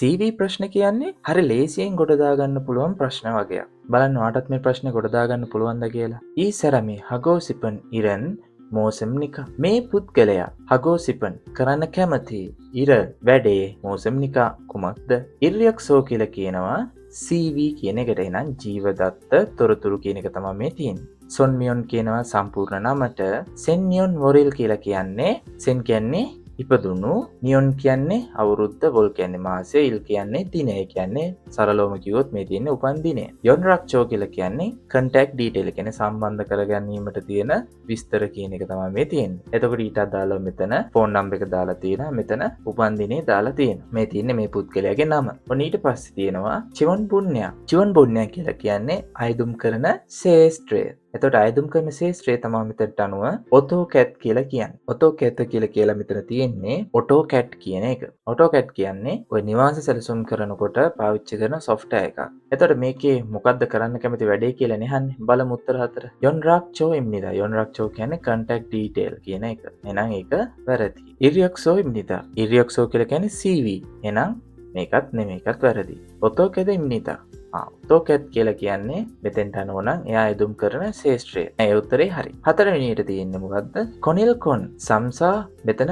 CV ප්‍රශ්න කියන්නේ හරි ලේසියෙන් ගොඩ දාගන්න පුළුවන් ප්‍රශ්න වගයක්. බලන්න ඔයාටත් මේ ප්‍රශ්නේ ගොඩ දාගන්න පුළුවන්ද කියලා. ඊසරමේ හගෝසිපන් ඉරන් මෝසම්නිකා. මේ පුද්ගලයා හගෝසිපන් කරන්න කැමති ඉර වැඩේ මෝසම්නිකා කුමක්ද? ඉර්යක්සෝ කියලා කියනවා CV කියන එකට. එහෙනම් ජීවදත්ත තොරතුරු කියන එක තමයි මේ තියෙන්නේ. සොන්මියොන් කියනවා සම්පූර්ණ නමට. සෙන්නියොන් වොරිල් කියලා කියන්නේ සෙන් කියන්නේ ඉපදුණු, නියොන් කියන්නේ අවුරුද්ද, වොල් කියන්නේ මාසය, ඉල් කියන්නේ දිනය. කියන්නේ සරලවම කිව්වොත් මේ තියෙන්නේ උපන් දිනය. යොන් රක්චෝ කියලා කියන්නේ contact detail කියන්නේ සම්බන්ධ කරගැනීමට තියෙන විස්තර කියන එක තමයි මේ තියෙන්නේ. එතකොට ඊට අදාළව මෙතන ෆෝන් නම්බර් එක දාලා තියෙනවා. මෙතන උපන් දිනේ දාලා තියෙනවා. මේ තියෙන්නේ මේ පුද්ගලයාගේ නම. ඔන්න ඊට පස්සේ තියෙනවා චිවන් පුණ්‍යා. චිවන් පුණ්‍යා කියලා කියන්නේ අයදුම් කරන ශේෂ්ත්‍රය. එතකොට අයදුම් කරන ශේෂ්ත්‍රය තමයි මෙතනට අනුව AutoCAD කියලා කියන්නේ. AutoCAD කියලා මෙතන තියෙන්නේ AutoCAD කියන එක. AutoCAD කියන්නේ ඔය නිවාස සැලසුම් කරනකොට පාවිච්චි කරන software එකක්. එතකොට මේකේ මොකද්ද කරන්න කැමති වැඩේ කියලා නහන්නේ. බලමු උත්තර හතර. යොන්රාක්චෝ ඉම්නිදා. යොන්රාක්චෝ කියන්නේ contact detail කියන එක. එහෙනම් ඒක වැරදි. ඉරියක්සෝ ඉම්නිදා. ඉරියක්සෝ කියලා කියන්නේ CV. එහෙනම් මේකත් නෙමෙයි, ඒකත් වැරදි. AutoCAD ඉම්නිදා. AutoCAD කියලා කියන්නේ මෙතෙන්ට අනුව නම් එයා යෙදුම් කරන ශේෂ්ත්‍රය. ඒ උත්තරේ හරි. හතරවෙනියට තියෙන්නේ මොකද්ද? කොනිල් කොන් සම්සා. මෙතන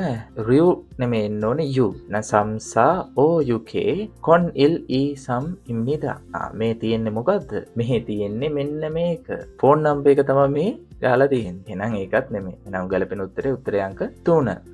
රියු නෙමෙයි එන්න ඕනේ යු. න සම්සා OUK කොන් ඉල් ඊ සම් ඉම්නිදා. මේ තියෙන්නේ මොකද්ද? මෙහි තියෙන්නේ මෙන්න මේක. ෆෝන් නම්බර් එක තමයි මේ ගහලා තියෙන්නේ. එහෙනම් ඒකත් නෙමෙයි. එහෙනම් ගැලපෙන උත්තරේ අංක 3.